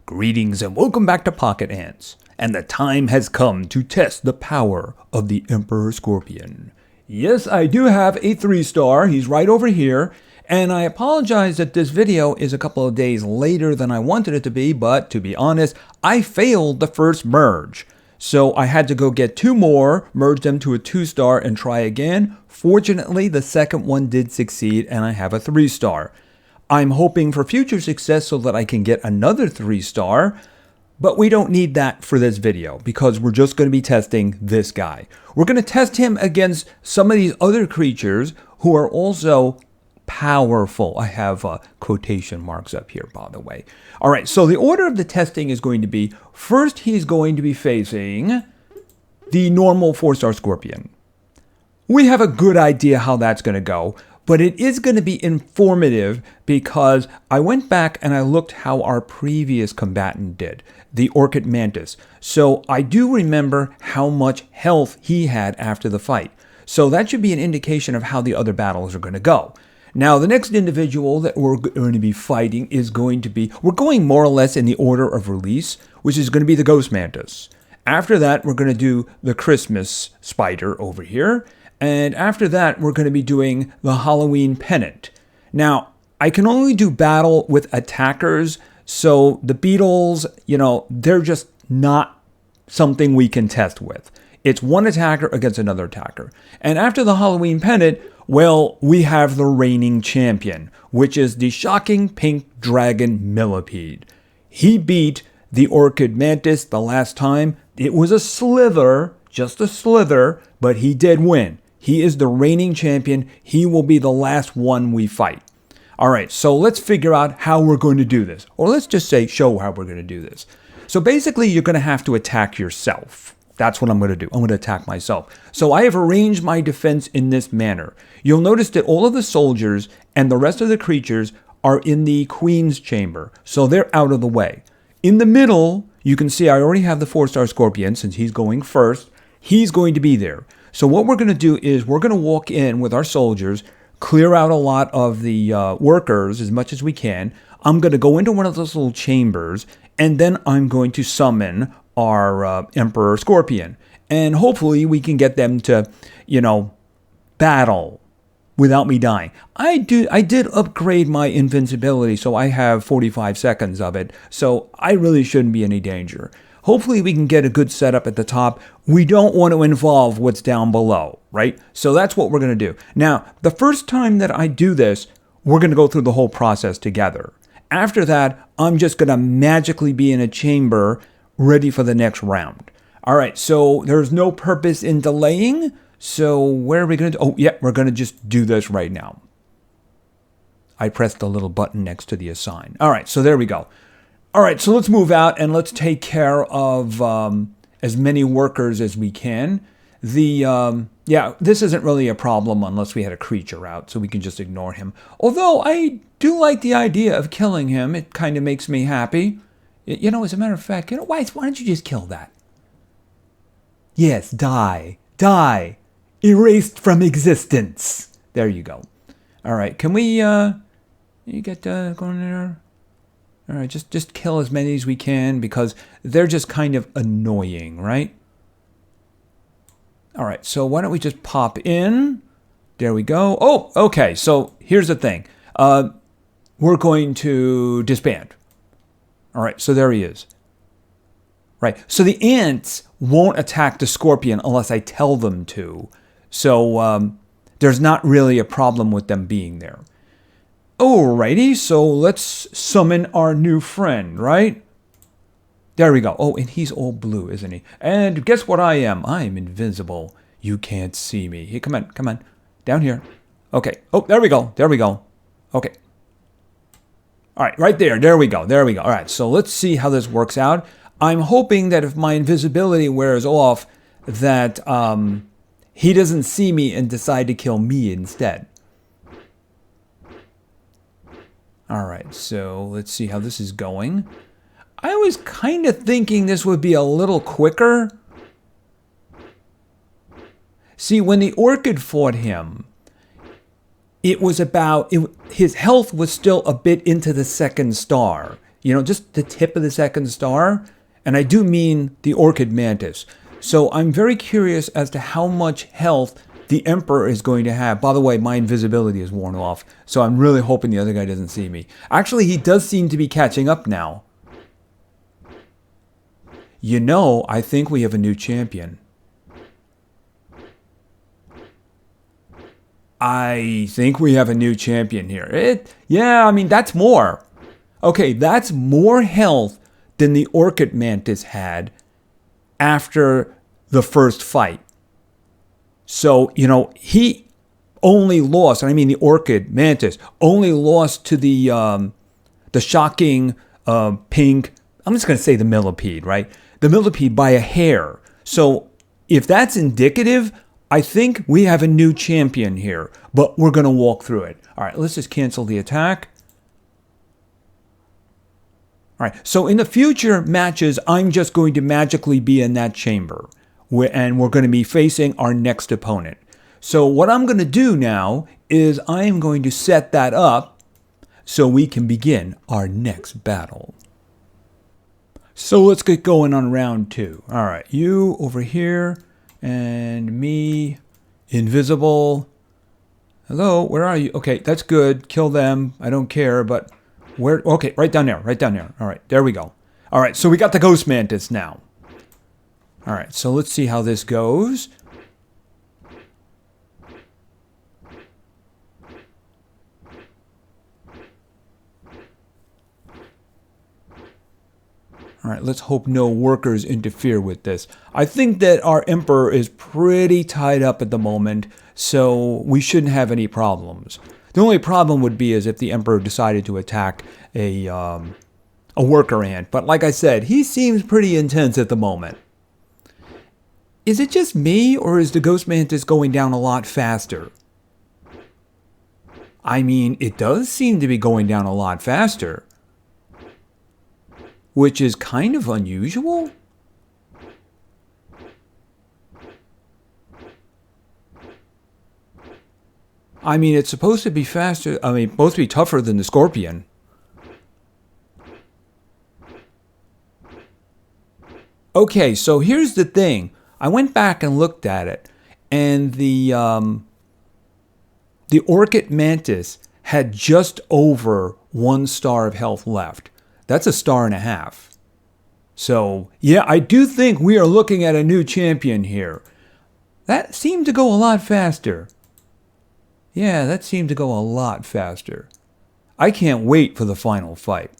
Greetings and welcome back to Pocket Ants. And the time has come to test the power of the Emperor Scorpion. Yes, I do have a 3-star. He's right over here. And I apologize that this video is a couple of days later than I wanted it to be, but to be honest, I failed the first merge. So I had to go get 2 more, merge them to a 2-star, and try again. Fortunately, the second one did succeed, and I have a 3-star. I'm hoping for future success so that I can get another 3-star, but we don't need that for this video because we're just going to be testing this guy. We're going to test him against some of these other creatures who are also powerful. I have quotation marks up here, by the way. All right, so the order of the testing is going to be, first he's going to be facing the normal 4-star Scorpion. We have a good idea how that's going to go. But it is going to be informative because I went back and I looked how our previous combatant did, the Orchid mantis. So I do remember how much health he had after the fight. So that should be an indication of how the other battles are going to go. Now, the next individual that we're going to be fighting is going to be, we're going more or less in the order of release, which is going to be the ghost mantis. After that, we're going to do the Christmas spider over here. And after that, we're going to be doing the Halloween pennant. Now, I can only do battle with attackers, so the beetles, they're just not something we can test with. It's one attacker against another attacker. And after the Halloween pennant, well, we have the reigning champion, which is the shocking pink dragon millipede. He beat the Orchid mantis the last time. It was a slither, just a slither, but he did win. He is the reigning champion. He will be the last one we fight. All right, so let's figure out how we're going to do this. Or let's just say show how we're going to do this. So basically, you're going to have to attack yourself. That's what I'm going to do. I'm going to attack myself. So I have arranged my defense in this manner. You'll notice that all of the soldiers and the rest of the creatures are in the Queen's chamber. So they're out of the way. In the middle, you can see I already have the 4-star Scorpion since he's going first. He's going to be there. So what we're going to do is we're going to walk in with our soldiers, clear out a lot of the workers as much as we can. I'm going to go into one of those little chambers, and then I'm going to summon our Emperor Scorpion. And hopefully we can get them to, battle without me dying. I did upgrade my invincibility, so I have 45 seconds of it. So I really shouldn't be any danger. Hopefully we can get a good setup at the top. We don't want to involve what's down below, right? So that's what we're going to do. Now, the first time that I do this, we're going to go through the whole process together. After that, I'm just going to magically be in a chamber ready for the next round. All right, so there's no purpose in delaying. So where are we going to do? Oh, yeah, we're going to just do this right now. I pressed the little button next to the assign. All right, so there we go. All right, so let's move out and let's take care of as many workers as we can. This isn't really a problem unless we had a creature out, so we can just ignore him. Although I do like the idea of killing him. It kind of makes me happy. As a matter of fact, why don't you just kill that? Yes, die. Die. Erased from existence. There you go. All right, can we, you get going there? All right, just kill as many as we can because they're just kind of annoying, right? All right, so why don't we just pop in? There we go. Oh, okay, so here's the thing. We're going to disband. All right, so there he is. Right, so the ants won't attack the Scorpion unless I tell them to. So there's not really a problem with them being there. Alrighty, so let's summon our new friend, right? There we go. Oh, and he's all blue, isn't he? And guess what I am? I'm invisible. You can't see me. Here, come on. Down here. Okay. Oh, there we go. Okay. All right, right there. There we go. All right, so let's see how this works out. I'm hoping that if my invisibility wears off, that he doesn't see me and decide to kill me instead. All right, so let's see how this is going. I was kind of thinking this would be a little quicker. See, when the Orchid fought him, it was about, his health was still a bit into the 2nd star. You know, just the tip of the second star. And I do mean the Orchid mantis. So I'm very curious as to how much health the Emperor is going to have. By the way, my invisibility is worn off, so I'm really hoping the other guy doesn't see me. Actually, he does seem to be catching up now. You know, I think we have a new champion. I think we have a new champion here. Yeah, I mean, that's more. Okay, that's more health than the Orchid mantis had after the first fight. So, you know, he only lost, and I mean the Orchid mantis, only lost to the shocking pink, I'm just going to say the millipede, right? The millipede by a hair. So if that's indicative, I think we have a new champion here, but we're going to walk through it. All right, let's just cancel the attack. All right, so in the future matches, I'm just going to magically be in that chamber, and we're going to be facing our next opponent. So what I'm going to do now is I am going to set that up so we can begin our next battle. So let's get going on round 2. All right, you over here and me, invisible. Hello, where are you? Okay, that's good. Kill them. I don't care, but where? Okay, right down there, right down there. All right, there we go. All right, so we got the ghost mantis now. All right, so let's see how this goes. All right, let's hope no workers interfere with this. I think that our Emperor is pretty tied up at the moment, so we shouldn't have any problems. The only problem would be is if the Emperor decided to attack a worker ant. But like I said, he seems pretty intense at the moment. Is it just me, or is the ghost mantis going down a lot faster? I mean, it does seem to be going down a lot faster, which is kind of unusual. I mean, it's supposed to be faster. I mean, supposed to be tougher than the scorpion. Okay, so here's the thing. I went back and looked at it, and the Orchid mantis had just over 1 star of health left. That's 1.5 stars. So, yeah, I do think we are looking at a new champion here. That seemed to go a lot faster. Yeah, that seemed to go a lot faster. I can't wait for the final fight.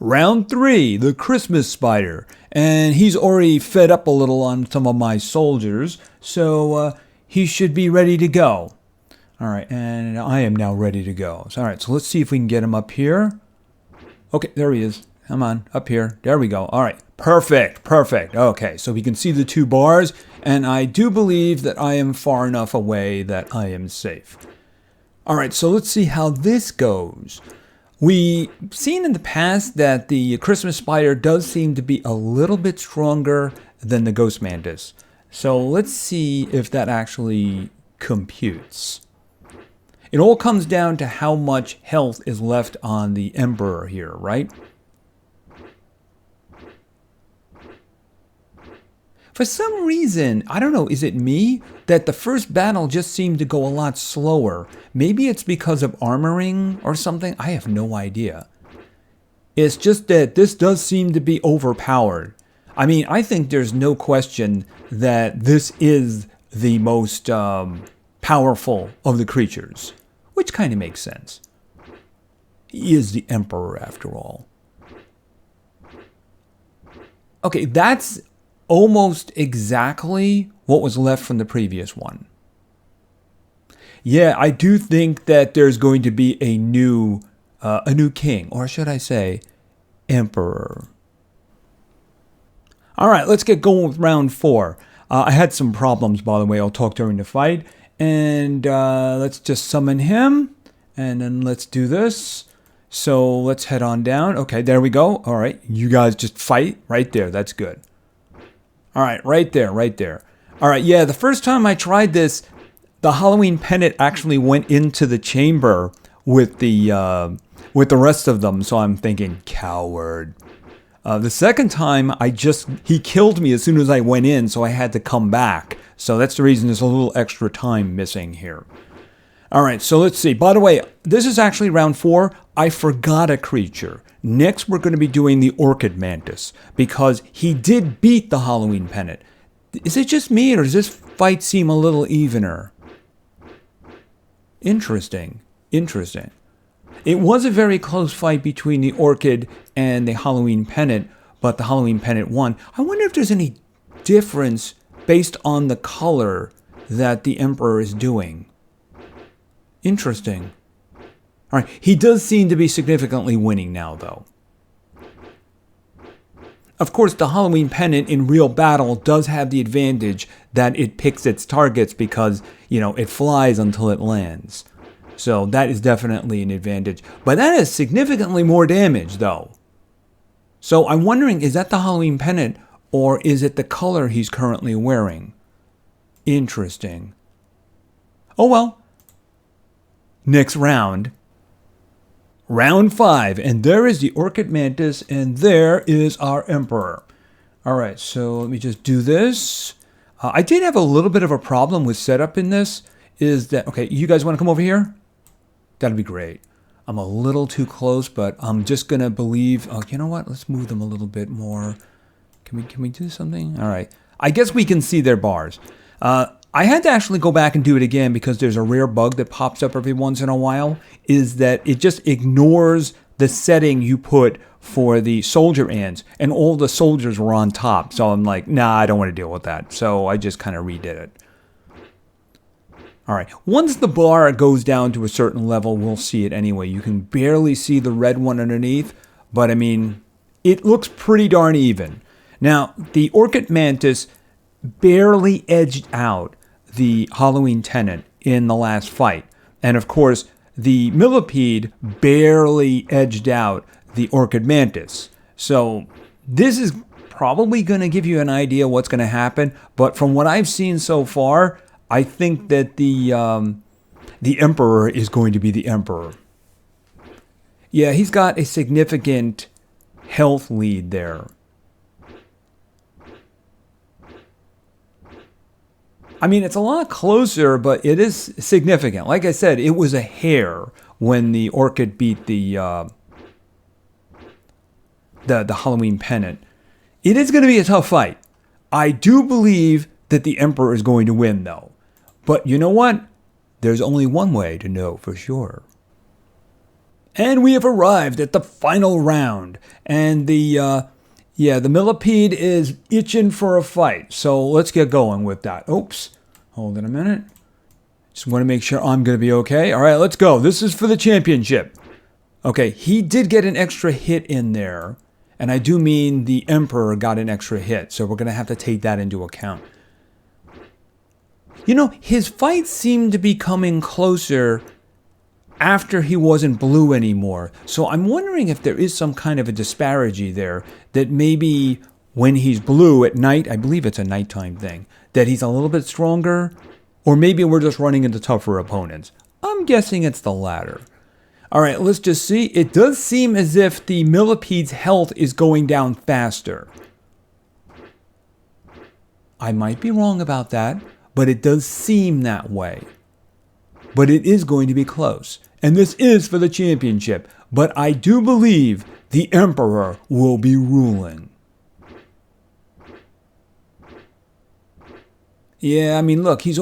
Round 3, the Christmas spider. And he's already fed up a little on some of my soldiers, so he should be ready to go. All right, and I am now ready to go. So, all right, so let's see if we can get him up here. Okay, there he is. Come on, up here. There we go. All right, perfect, perfect. Okay, so we can see the 2 bars, and I do believe that I am far enough away that I am safe. All right, so let's see how this goes. We've seen in the past that the Christmas spider does seem to be a little bit stronger than the ghost mantis. So let's see if that actually computes. It all comes down to how much health is left on the Emperor here, right? For some reason, I don't know, is it me, that the first battle just seemed to go a lot slower? Maybe it's because of armoring or something? I have no idea. It's just that this does seem to be overpowered. I mean, I think there's no question that this is the most powerful of the creatures, which kind of makes sense. He is the Emperor after all. Okay, that's almost exactly what was left from the previous one. Yeah, I do think that there's going to be a new king, or should I say, emperor. All right, let's get going with round 4. I had some problems, by the way. I'll talk during the fight. And let's just summon him. And then let's do this. So let's head on down. Okay, there we go. All right, you guys just fight right there. That's good. All right, right there, right there. All right, yeah, the first time I tried this, the Halloween pennant actually went into the chamber with the rest of them. So I'm thinking, coward. The second time, he killed me as soon as I went in, so I had to come back. So that's the reason there's a little extra time missing here. All right, so let's see. By the way, this is actually round 4. I forgot a creature. Next, we're going to be doing the Orchid mantis because he did beat the Halloween pennant. Is it just me, or does this fight seem a little evener? Interesting. Interesting. It was a very close fight between the Orchid and the Halloween pennant, but the Halloween pennant won. I wonder if there's any difference based on the color that the Emperor is doing. Interesting. All right, he does seem to be significantly winning now, though. Of course, the Halloween pennant in real battle does have the advantage that it picks its targets because, it flies until it lands. So that is definitely an advantage. But that is significantly more damage, though. So I'm wondering, is that the Halloween pennant, or is it the color he's currently wearing? Interesting. Oh well. Next round. Round 5. And there is the Orchid mantis, and there is our Emperor. All right, so let me just do this. I did have a little bit of a problem with setup in this. Okay, you guys want to come over here? That'd be great. I'm a little too close, but I'm just going to believe... Oh, you know what? Let's move them a little bit more. Can we do something? All right. I guess we can see their bars. I had to actually go back and do it again because there's a rare bug that pops up every once in a while, is that it just ignores the setting you put for the soldier ants, and all the soldiers were on top. So I'm like, nah, I don't want to deal with that. So I just kind of redid it. All right, once the bar goes down to a certain level, we'll see it anyway. You can barely see the red one underneath, but I mean, it looks pretty darn even. Now, the Orchid mantis barely edged out the Halloween pennant in the last fight. And of course, the millipede barely edged out the Orchid mantis. So this is probably going to give you an idea what's going to happen. But from what I've seen so far, I think that the Emperor is going to be the Emperor. Yeah, he's got a significant health lead there. I mean, it's a lot closer, but it is significant. Like I said, it was a hair when the Orchid beat the Halloween pennant. It is going to be a tough fight. I do believe that the Emperor is going to win, though. But you know what? There's only one way to know for sure. And we have arrived at the final round. And the millipede is itching for a fight. So let's get going with that. Oops. Hold on a minute. Just want to make sure I'm going to be okay. All right, let's go. This is for the championship. Okay, he did get an extra hit in there. And I do mean the Emperor got an extra hit. So we're going to have to take that into account. You know, his fights seem to be coming closer after he wasn't blue anymore. So I'm wondering if there is some kind of a disparity there, that maybe when he's blue at night, I believe it's a nighttime thing, that he's a little bit stronger, or maybe we're just running into tougher opponents. I'm guessing it's the latter. All right, let's just see. It does seem as if the millipede's health is going down faster. I might be wrong about that, but it does seem that way. But it is going to be close. And this is for the championship. But I do believe the Emperor will be ruling. Yeah, I mean, look, he's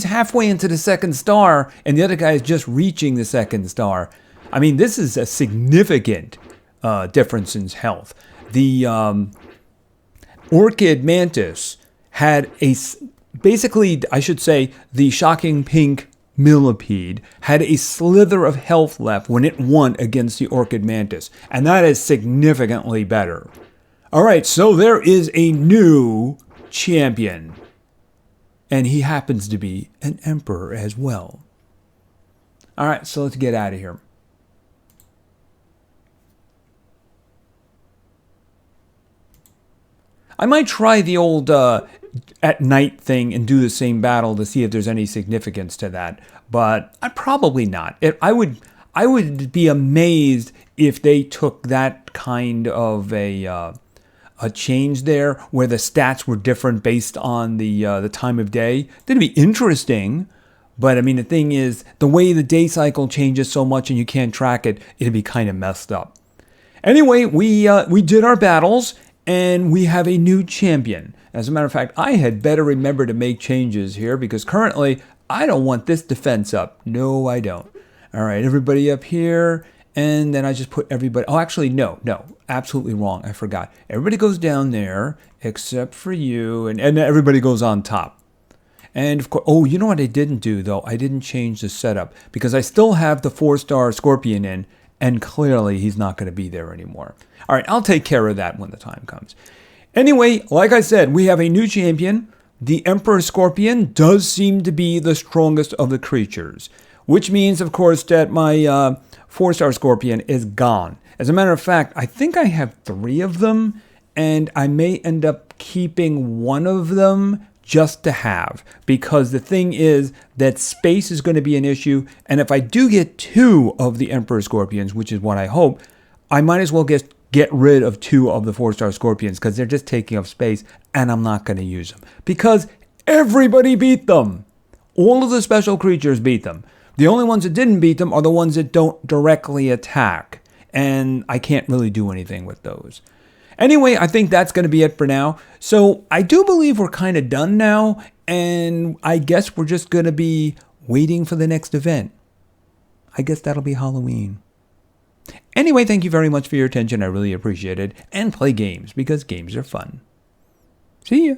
halfway into the second star, and the other guy is just reaching the second star. I mean, this is a significant difference in health. The Orchid mantis had basically, I should say, the shocking pink millipede had a slither of health left when it won against the Orchid mantis. And that is significantly better. All right, so there is a new champion. And he happens to be an emperor as well. All right, so let's get out of here. I might try the old at night thing and do the same battle to see if there's any significance to that. But probably not. I would be amazed if they took that kind of a change there where the stats were different based on the time of day. That'd be interesting. But I mean, the thing is, the way the day cycle changes so much and you can't track it, it'd be kind of messed up. Anyway, we did our battles and we have a new champion. As a matter of fact, I had better remember to make changes here because currently I don't want this defense up. No, I don't. All right, everybody up here. And then I just put everybody. Oh, actually, no, absolutely wrong. I forgot. Everybody goes down there except for you. And everybody goes on top. And of course, oh, you know what I didn't do though? I didn't change the setup because I still have the 4-star Scorpion in, and clearly he's not going to be there anymore. All right, I'll take care of that when the time comes. Anyway, like I said, we have a new champion. The Emperor Scorpion does seem to be the strongest of the creatures, which means, of course, that my 4-star Scorpion is gone. As a matter of fact, I think I have 3 of them, and I may end up keeping one of them just to have, because the thing is that space is going to be an issue, and if I do get 2 of the Emperor Scorpions, which is what I hope, I might as well get rid of 2 of the 4-star Scorpions because they're just taking up space, and I'm not going to use them because everybody beat them. All of the special creatures beat them. The only ones that didn't beat them are the ones that don't directly attack, and I can't really do anything with those. Anyway, I think that's going to be it for now. So I do believe we're kind of done now, and I guess we're just going to be waiting for the next event. I guess that'll be Halloween. Anyway, thank you very much for your attention. I really appreciate it. And play games, because games are fun. See ya.